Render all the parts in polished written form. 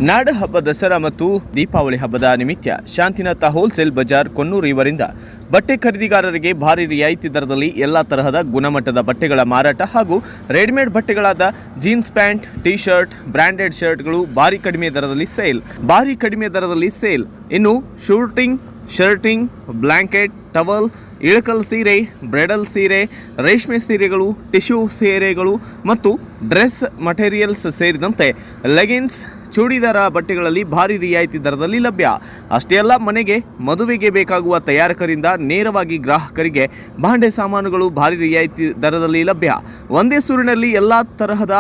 ನಾಡ ಹಬ್ಬ ದಸರಾ ಮತ್ತು ದೀಪಾವಳಿ ಹಬ್ಬದ ನಿಮಿತ್ತ ಶಾಂತಿನಾಥ ಹೋಲ್ಸೇಲ್ ಬಜಾರ್ ಕೊಣ್ಣೂರು ಇವರಿಂದ ಬಟ್ಟೆ ಖರೀದಿಗಾರರಿಗೆ ಭಾರಿ ರಿಯಾಯಿತಿ ದರದಲ್ಲಿ ಎಲ್ಲ ತರಹದ ಗುಣಮಟ್ಟದ ಬಟ್ಟೆಗಳ ಮಾರಾಟ ಹಾಗೂ ರೆಡಿಮೇಡ್ ಬಟ್ಟೆಗಳಾದ jeans pant, T shirt, branded ಶರ್ಟ್ಗಳು ಭಾರಿ ಕಡಿಮೆ ದರದಲ್ಲಿ ಸೇಲ್. ಇನ್ನು ಶರ್ಟಿಂಗ್, ಬ್ಲಾಂಕೆಟ್, ಟವಲ್, ಇಳಕಲ್ ಸೀರೆ, ಬ್ರೈಡಲ್ ಸೀರೆ, ರೇಷ್ಮೆ ಸೀರೆಗಳು, ಟಿಶ್ಯೂ ಸೀರೆಗಳು ಮತ್ತು ಡ್ರೆಸ್ ಮಟೀರಿಯಲ್ಸ್ ಸೇರಿದಂತೆ ಲೆಗಿನ್ಸ್, ಚೂಡಿದಾರ ಬಟ್ಟೆಗಳಲ್ಲಿ ಭಾರಿ ರಿಯಾಯಿತಿ ದರದಲ್ಲಿ ಲಭ್ಯ. ಅಷ್ಟೇ ಅಲ್ಲ, ಮನೆಗೆ ಮದುವೆಗೆ ಬೇಕಾಗುವ ತಯಾರಕರಿಂದ ನೇರವಾಗಿ ಗ್ರಾಹಕರಿಗೆ ಭಾಂಡೆ ಸಾಮಾನುಗಳು ಭಾರಿ ರಿಯಾಯಿತಿ ದರದಲ್ಲಿ ಲಭ್ಯ. ಒಂದೇ ಸೂರಿನಲ್ಲಿ ಎಲ್ಲ ತರಹದ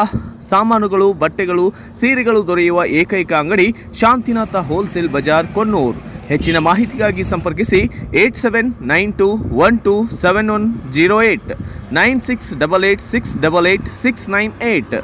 ಸಾಮಾನುಗಳು, ಬಟ್ಟೆಗಳು, ಸೀರೆಗಳು ದೊರೆಯುವ ಏಕೈಕ ಅಂಗಡಿ ಶಾಂತಿನಾಥ ಹೋಲ್ಸೇಲ್ ಬಜಾರ್ ಕೊಣ್ಣೂರು. ಹೆಚ್ಚಿನ ಮಾಹಿತಿಗಾಗಿ ಸಂಪರ್ಕಿಸಿ 8792127108 9688688698.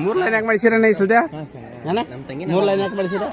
ಮೂರು ಲೈನ್ ಯಾಕೆ ಮಾಡಿಸಿರ ಈ ಸದ್ಯ? 3 ಲೈನ್ ಯಾಕೆ ಮಾಡಿಸಿರ?